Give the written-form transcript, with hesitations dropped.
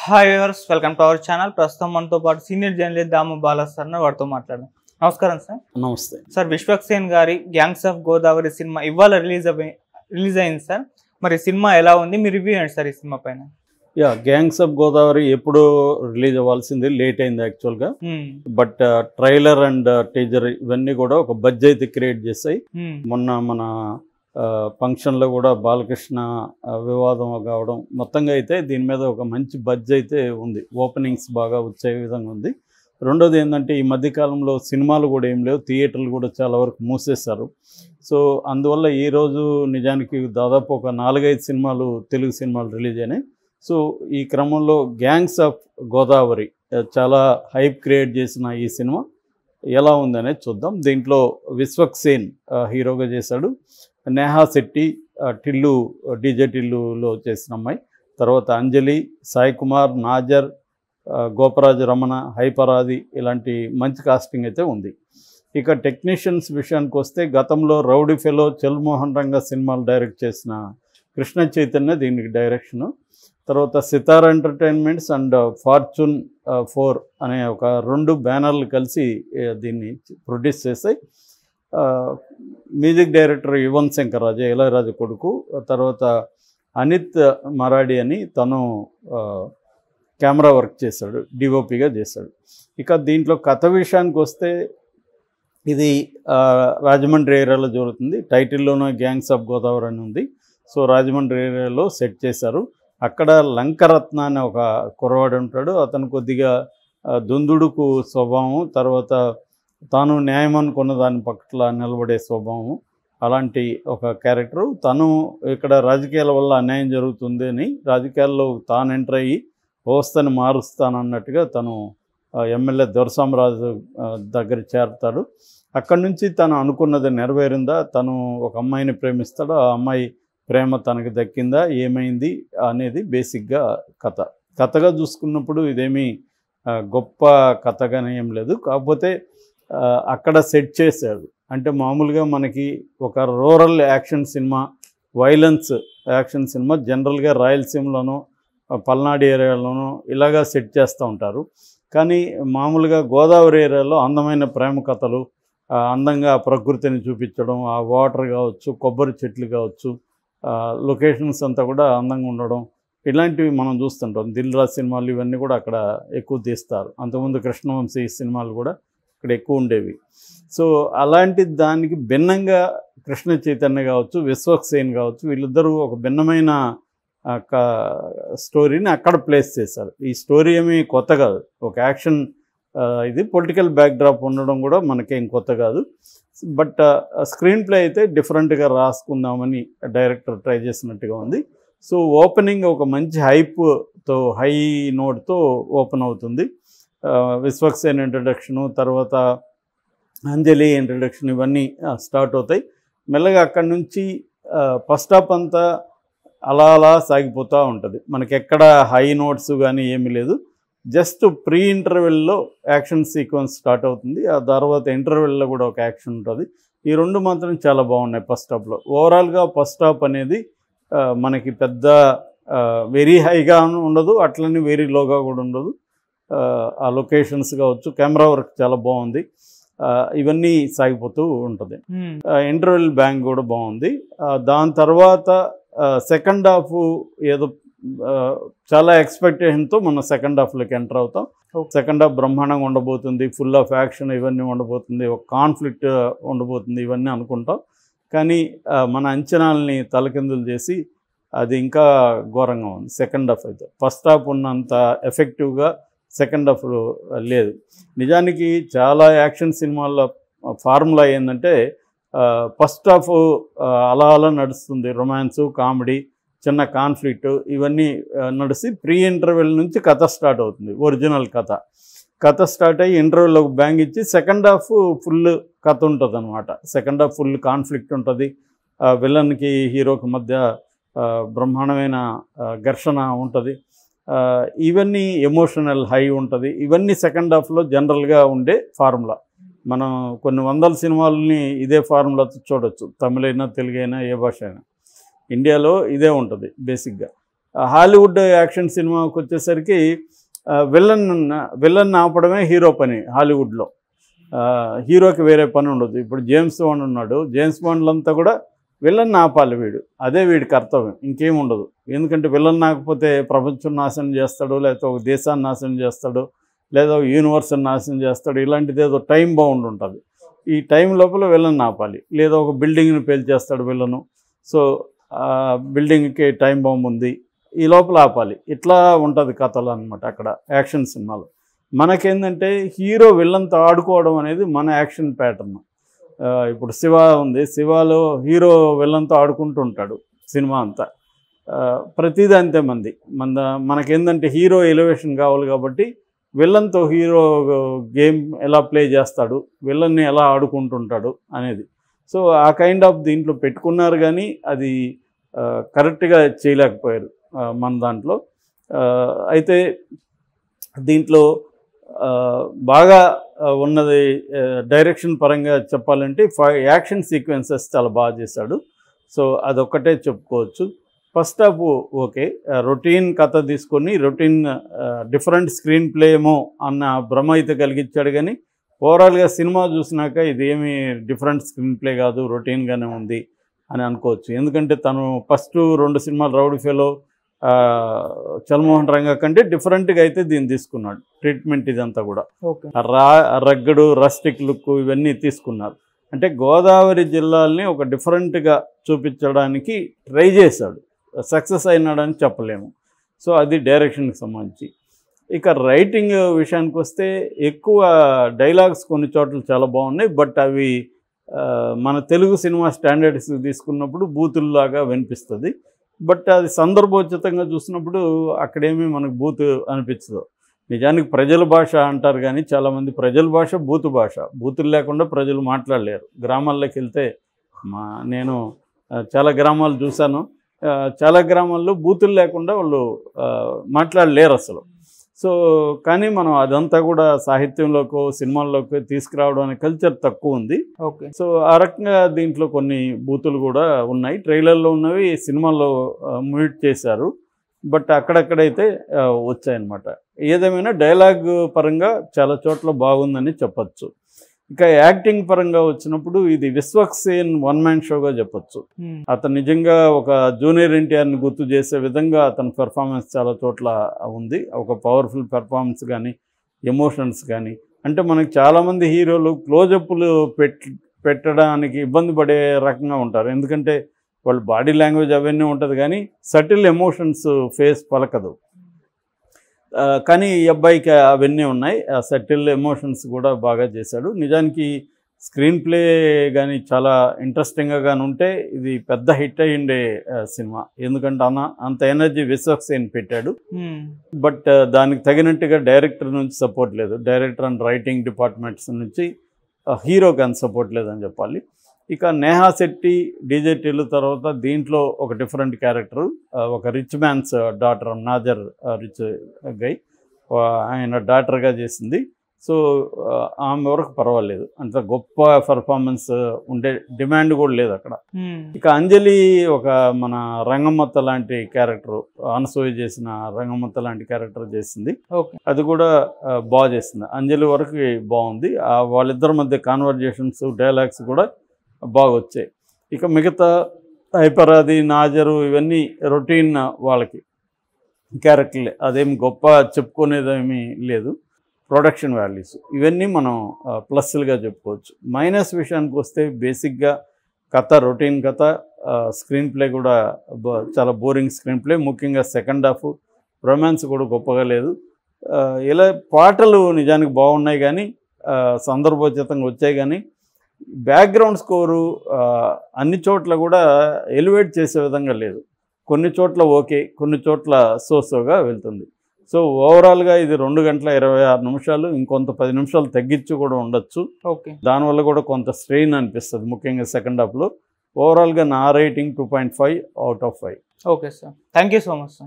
Hi viewers, welcome to our channel. ప్రస్తుతం మనతో పాటు సీనియర్ జర్నలిస్ట్ దాము బాలా సార్ వారితో మాట్లాడదాం. నమస్కారం సార్. నమస్తే సార్, విశ్వక్సేన్ గారి గ్యాంగ్స్ ఆఫ్ గోదావరి సినిమా ఇవాళ రిలీజ్ అయింది సార్. మరి సినిమా ఎలా ఉంది, మీ రివ్యూ ఏంటి సార్ ఈ సినిమా పైన? గ్యాంగ్స్ ఆఫ్ గోదావరి ఎప్పుడు రిలీజ్ అవ్వాల్సింది, లేట్ అయింది యాక్చువల్గా. బట్ ట్రైలర్ అండ్ టీజర్ ఇవన్నీ కూడా ఒక బజ్ అయితే క్రియేట్ చేస్తాయి. మొన్న మన ఫంక్షన్లో కూడా బాలకృష్ణ వివాదం కావడం, మొత్తంగా అయితే దీని మీద ఒక మంచి బజ్ అయితే ఉంది. ఓపెనింగ్స్ బాగా వచ్చే విధంగా ఉంది. రెండోది ఏంటంటే, ఈ మధ్యకాలంలో సినిమాలు కూడా ఏం లేవు, థియేటర్లు కూడా చాలా వరకు మూసేశారు. సో అందువల్ల ఈరోజు నిజానికి దాదాపు ఒక 4-5 సినిమాలు, తెలుగు సినిమాలు రిలీజ్ అయినాయి. సో ఈ క్రమంలో గ్యాంగ్స్ ఆఫ్ గోదావరి చాలా హైప్ క్రియేట్ చేసిన ఈ సినిమా ఎలా ఉందనేది చూద్దాం. దీంట్లో విశ్వక్సేన్ హీరోగా చేశాడు. నేహా శెట్టి టిల్లు, డీజే టిల్లులో చేసిన అమ్మాయి. తర్వాత అంజలి, సాయి కుమార్, నాజర్, గోపరాజు రమణ, హైపరాది, ఇలాంటి మంచి కాస్టింగ్ అయితే ఉంది. ఇక టెక్నీషియన్స్ విషయానికి వస్తే, గతంలో రౌడీ ఫెలో, చల్మోహన్ రంగ సినిమాలు డైరెక్ట్ చేసిన కృష్ణ చైతన్య దీనికి డైరెక్షను. తర్వాత సితార్ ఎంటర్టైన్మెంట్స్ అండ్ ఫార్చ్యూన్ 4 అనే ఒక 2 బ్యానర్లు కలిసి దీన్ని ప్రొడ్యూస్ చేశాయి. మ్యూజిక్ డైరెక్టర్ యువన్ శంకర్ రాజా, ఇళయరాజా కొడుకు. తర్వాత అనిత్ మరాడి అని తను కెమెరా వర్క్ చేశాడు, డిఓపిగా చేశాడు. ఇక దీంట్లో కథ విషయానికి వస్తే, ఇది రాజమండ్రి ఏరియాలో జరుగుతుంది. టైటిల్లోనే గ్యాంగ్స్ ఆఫ్ గోదావరి అని ఉంది. సో రాజమండ్రి ఏరియాలో సెట్ చేశారు. అక్కడ లంకరత్న అనే ఒక కుర్రవాడు ఉంటాడు. అతను కొద్దిగా దుందుడుకు స్వభావం, తర్వాత తాను న్యాయం అనుకున్న దాని పట్ల నిలబడే స్వభావం, అలాంటి ఒక క్యారెక్టరు. తను ఇక్కడ రాజకీయాల వల్ల అన్యాయం జరుగుతుంది అని రాజకీయాల్లో తాను ఎంటర్ అయ్యి వ్యవస్థను మారుస్తానన్నట్టుగా తను ఎమ్మెల్యే దొరసామరాజు దగ్గర చేరుతాడు. అక్కడి నుంచి తను అనుకున్నది నెరవేరిందా, తను ఒక అమ్మాయిని ప్రేమిస్తాడు, ఆ అమ్మాయి ప్రేమ తనకి దక్కిందా, ఏమైంది అనేది బేసిక్గా కథగా చూసుకున్నప్పుడు ఇదేమీ గొప్ప కథగానే ఏం లేదు. కాకపోతే అక్కడ సెట్ చేశాడు. అంటే మామూలుగా మనకి ఒక rural action cinema, violence action cinema జనరల్గా రాయలసీమలోనూ పల్నాడు ఏరియాలోనూ ఇలాగా సెట్ చేస్తూ ఉంటారు. కానీ మామూలుగా గోదావరి ఏరియాలో అందమైన ప్రేమ కథలు, అందంగా ప్రకృతిని చూపించడం, ఆ వాటర్ కావచ్చు, కొబ్బరి చెట్లు కావచ్చు, లొకేషన్స్ అంతా కూడా అందంగా ఉండడం, ఇలాంటివి మనం చూస్తుంటాం. దిల్ రాజు సినిమాలు ఇవన్నీ కూడా అక్కడ ఎక్కువ తీస్తారు. అంతకుముందు కృష్ణవంశీ సినిమాలు కూడా ఇక్కడ ఎక్కువ ఉండేవి. సో అలాంటి దానికి భిన్నంగా కృష్ణ చైతన్య కావచ్చు, విశ్వక్సేన్ కావచ్చు, వీళ్ళిద్దరూ ఒక భిన్నమైన స్టోరీని అక్కడ ప్లేస్ చేశారు. ఈ స్టోరీ ఏమీ కొత్త కాదు, ఒక యాక్షన్, ఇది పొలిటికల్ బ్యాక్డ్రాప్ ఉండడం కూడా మనకేం కొత్త కాదు. బట్ స్క్రీన్ ప్లే అయితే డిఫరెంట్గా రాసుకుందామని డైరెక్టర్ ట్రై చేసినట్టుగా ఉంది. సో ఓపెనింగ్ ఒక మంచి హైప్తో, హై నోట్తో ఓపెన్ అవుతుంది. విశ్వక్సేన్ ఇంట్రడక్షను, తర్వాత అంజలి ఇంట్రడక్షన్, ఇవన్నీ స్టార్ట్ అవుతాయి. మెల్లగా అక్కడి నుంచి ఫస్ట్ హాఫ్ అంతా అలా అలా సాగిపోతూ ఉంటుంది. మనకి ఎక్కడ హై నోట్స్ కానీ ఏమీ లేదు. జస్ట్ ప్రీ ఇంటర్వెల్లో యాక్షన్ సీక్వెన్స్ స్టార్ట్ అవుతుంది. ఆ తర్వాత ఇంటర్వెల్లో కూడా ఒక యాక్షన్ ఉంటుంది. ఈ 2 మాత్రం చాలా బాగున్నాయి ఫస్ట్ హాఫ్లో. ఓవరాల్గా ఫస్ట్ హాఫ్ అనేది మనకి పెద్ద వెరీ హైగా ఉండదు, అట్లనే వెరీ లోగా కూడా ఉండదు. ఆ లొకేషన్స్ కావచ్చు, కెమెరా వర్క్ చాలా బాగుంది. ఇవన్నీ సాగిపోతూ ఉంటుంది. ఇంటర్వెల్ బ్యాంక్ కూడా బాగుంది. దాని తర్వాత సెకండ్ హాఫ్ ఏదో చాలా ఎక్స్పెక్టేషన్తో మనం సెకండ్ హాఫ్లోకి ఎంటర్ అవుతాం. సెకండ్ హాఫ్ బ్రహ్మాండంగా ఉండబోతుంది, ఫుల్ ఆఫ్ యాక్షన్ ఇవన్నీ ఉండబోతుంది, ఒక కాన్ఫ్లిక్ట్ ఉండబోతుంది, ఇవన్నీ అనుకుంటాం. కానీ మన అంచనాలని తలకిందులు చేసి అది ఇంకా ఘోరంగా ఉంది సెకండ్ హాఫ్ అయితే. ఫస్ట్ హాఫ్ ఉన్నంత ఎఫెక్టివ్గా సెకండ్ హాఫ్ లేదు. నిజానికి చాలా యాక్షన్ సినిమాల్లో ఫార్ములా ఏంటంటే, ఫస్ట్ హాఫ్ అలా అలా నడుస్తుంది, రొమాన్సు, కామెడీ, చిన్న కాన్ఫ్లిక్ట్, ఇవన్నీ నడిచి ప్రీ ఇంటర్వెల్ నుంచి కథ స్టార్ట్ అవుతుంది. ఒరిజినల్ కథ స్టార్ట్ అయ్యి ఇంటర్వెల్లో ఒక బ్యాంగ్ ఇచ్చి సెకండ్ హాఫ్ ఫుల్ కథ ఉంటుంది అనమాట. సెకండ్ హాఫ్ ఫుల్ కాన్ఫ్లిక్ట్ ఉంటుంది. విలన్కి హీరోకి మధ్య బ్రహ్మాండమైన ఘర్షణ ఉంటుంది. ఇవన్నీ ఎమోషనల్ హై ఉంటుంది. ఇవన్నీ సెకండ్ హాఫ్లో జనరల్గా ఉండే ఫార్ములా. మనం కొన్ని వందల సినిమాలని ఇదే ఫార్ములాతో చూడొచ్చు, తమిళైనా తెలుగైనా ఏ భాష అయినా. ఇండియాలో ఇదే ఉంటుంది బేసిక్గా. హాలీవుడ్ యాక్షన్ సినిమాకి వచ్చేసరికి విలన్ ఆపడమే హీరో పని. హాలీవుడ్లో హీరోకి వేరే పని ఉండదు. ఇప్పుడు జేమ్స్ బాండ్ ఉన్నాడు, జేమ్స్ బాండ్లంతా కూడా విలన్ ఆపాలి వీడు, అదే వీడి కర్తవ్యం, ఇంకేం ఉండదు. ఎందుకంటే విలన్ ఆకపోతే ప్రపంచం నాశనం చేస్తాడు, లేకపోతే ఒక దేశాన్ని నాశనం చేస్తాడు, లేదా యూనివర్స్ని నాశనం చేస్తాడు. ఇలాంటిది ఏదో టైం బౌండ్ ఉంటుంది. ఈ టైం లోపల విలన్ ఆపాలి. లేదా ఒక బిల్డింగ్ని పేల్చేస్తాడు విలను, సో బిల్డింగ్కి టైం బాంబ్ ఉంది, ఈ లోపల ఆపాలి. ఇట్లా ఉంటుంది కథలు అనమాట అక్కడ యాక్షన్ సినిమాలో. మనకేంటంటే హీరో విలన్తో ఆడుకోవడం అనేది మన యాక్షన్ ప్యాటర్న్. ఇప్పుడు శివ ఉంది, శివాలో హీరో విలన్తో ఆడుకుంటూ ఉంటాడు సినిమా అంతా. ప్రతిదీ అంతే మనకేంటంటే హీరో ఎలివేషన్ కావాలి కాబట్టి విలన్తో హీరో గేమ్ ఎలా ప్లే చేస్తాడు, విలన్ని ఎలా ఆడుకుంటుంటాడు అనేది. సో ఆ కైండ్ ఆఫ్ దీంట్లో పెట్టుకున్నారు, కానీ అది కరెక్ట్గా చేయలేకపోయారు మన దాంట్లో. అయితే దీంట్లో బాగా ఉన్నది డైరెక్షన్ పరంగా చెప్పాలంటే యాక్షన్ సీక్వెన్సెస్ చాలా బాగా చేశాడు. సో అదొక్కటే చెప్పుకోవచ్చు. ఫస్ట్ హాఫ్ ఓకే, రొటీన్ కథ తీసుకొని రొటీన్ డిఫరెంట్ స్క్రీన్ ప్లే ఏమో అన్న భ్రమ అయితే కలిగించాడు, కానీ ఓవరాల్గా సినిమా చూసినాక ఇది ఏమీ డిఫరెంట్ స్క్రీన్ ప్లే కాదు, రొటీన్గానే ఉంది అని అనుకోవచ్చు. ఎందుకంటే తను ఫస్ట్ 2 సినిమాలు రౌడీ ఫెలో, చల్మోహన్ రంగా కంటే డిఫరెంట్గా అయితే దీన్ని తీసుకున్నాడు. ట్రీట్మెంట్ ఇదంతా కూడా రగ్గడు, రస్టిక్ లుక్ ఇవన్నీ తీసుకున్నారు. అంటే గోదావరి జిల్లాల్ని ఒక డిఫరెంట్గా చూపించడానికి ట్రై చేశాడు. సక్సెస్ అయినాడని చెప్పలేము. సో అది డైరెక్షన్కి సంబంధించి. ఇక రైటింగ్ విషయానికి వస్తే ఎక్కువ డైలాగ్స్ కొన్ని చోట్ల చాలా బాగున్నాయి, బట్ అవి మన తెలుగు సినిమా స్టాండర్డ్స్ తీసుకున్నప్పుడు బూతుల్లాగా వినిపిస్తుంది. బట్ అది సందర్భోచితంగా చూసినప్పుడు అక్కడేమీ మనకు బూతు అనిపించదు. నిజానికి ప్రజల భాష అంటారు, కానీ చాలామంది ప్రజల భాష బూతు భాష. బూతులు లేకుండా ప్రజలు మాట్లాడలేరు. గ్రామాల్లోకి వెళ్తే నేను చాలా గ్రామాలు చూశాను, చాలా గ్రామాల్లో బూతులు లేకుండా వాళ్ళు మాట్లాడలేరు అసలు. సో కానీ మనం అదంతా కూడా సాహిత్యంలోకి సినిమాల్లోకి తీసుకురావడం అనే కల్చర్ తక్కువ ఉంది. ఓకే. సో ఆ రకంగా దీంట్లో కొన్ని బూతులు కూడా ఉన్నాయి. ట్రైలర్లో ఉన్నవి సినిమాల్లో మ్యూట్ చేశారు, బట్ అక్కడక్కడైతే వచ్చాయన్నమాట. ఏదేమైనా డైలాగ్ పరంగా చాలా చోట్ల బాగుందని చెప్పచ్చు. ఇక యాక్టింగ్ పరంగా వచ్చినప్పుడు ఇది విశ్వక్సేన్ 1 మ్యాన్ షోగా చెప్పచ్చు. అతను నిజంగా ఒక జూనియర్ ఎన్టీఆర్ని గుర్తు చేసే విధంగా అతని పెర్ఫార్మెన్స్ చాలా చోట్ల ఉంది. ఒక పవర్ఫుల్ పెర్ఫార్మెన్స్ కానీ, ఎమోషన్స్ కానీ. అంటే మనకి చాలామంది హీరోలు క్లోజప్లు పెట్టడానికి ఇబ్బంది పడే రకంగా ఉంటారు. ఎందుకంటే వాళ్ళు బాడీ లాంగ్వేజ్ అవన్నీ ఉంటుంది, కానీ సటిల్ ఎమోషన్స్ ఫేస్ పలకదు. కానీ ఈ అబ్బాయికి అవన్నీ ఉన్నాయి. ఆ సటిల్ ఎమోషన్స్ కూడా బాగా చేశాడు. నిజానికి స్క్రీన్ ప్లే కానీ చాలా ఇంట్రెస్టింగ్గా కానీ ఉంటే ఇది పెద్ద హిట్ అయ్యిండే సినిమా. ఎందుకంటే అంత ఎనర్జీ విశ్వక్సేన్ పెట్టాడు, బట్ దానికి తగినట్టుగా డైరెక్టర్ నుంచి సపోర్ట్ లేదు. డైరెక్టర్ అండ్ రైటింగ్ డిపార్ట్మెంట్స్ నుంచి హీరోకి అంత సపోర్ట్ లేదని చెప్పాలి. ఇక నేహా శెట్టి, డీజే టిల్లు తర్వాత దీంట్లో ఒక డిఫరెంట్ క్యారెక్టర్, ఒక rich man's daughter, Nassar rich guy, ఆయన డాటర్గా చేసింది. సో ఆమె వరకు పర్వాలేదు, అంత గొప్ప పర్ఫార్మెన్స్ ఉండే డిమాండ్ కూడా లేదు అక్కడ. ఇక అంజలి ఒక మన రంగమ్మత్త లాంటి క్యారెక్టర్, అనసూయ చేసిన రంగమ్మత్త లాంటి క్యారెక్టర్ చేసింది. అది కూడా బాగా చేసింది. అంజలి వరకు బాగుంది. వాళ్ళిద్దరి మధ్య కాన్వర్జేషన్స్, డైలాగ్స్ కూడా బాగా వచ్చాయి. ఇక మిగతా హైపరాది, నాజరు ఇవన్నీ రొటీన్ వాళ్ళకి క్యారెక్టర్లే, అదేం గొప్ప చెప్పుకునేదేమీ లేదు. ప్రొడక్షన్ వాల్యూస్ ఇవన్నీ మనం ప్లస్లుగా చెప్పుకోవచ్చు. మైనస్ విషయానికి వస్తే బేసిక్గా కథ రొటీన్ కథ, స్క్రీన్ ప్లే కూడా చాలా బోరింగ్ స్క్రీన్ ప్లే. ముఖ్యంగా సెకండ్ హాఫ్ రొమాన్స్ కూడా గొప్పగా లేదు. ఇలా పాటలు నిజానికి బాగున్నాయి, కానీ సందర్భోచితంగా వచ్చాయి, కానీ బ్యాక్గ్రౌండ్ స్కోరు అన్ని చోట్ల కూడా ఎలివేట్ చేసే విధంగా లేదు. కొన్ని చోట్ల ఓకే, కొన్ని చోట్ల సోగా వెళ్తుంది. సో ఓవరాల్గా ఇది 2 గంటల 26 నిమిషాలు, ఇంకొంత 10 నిమిషాలు తగ్గించి కూడా ఉండొచ్చు. దానివల్ల కూడా కొంత స్ట్రెయిన్ అనిపిస్తుంది, ముఖ్యంగా సెకండ్ హాఫ్లో. ఓవరాల్గా నా rating 2.5 out of 5. Okay sir, thank you so much sir.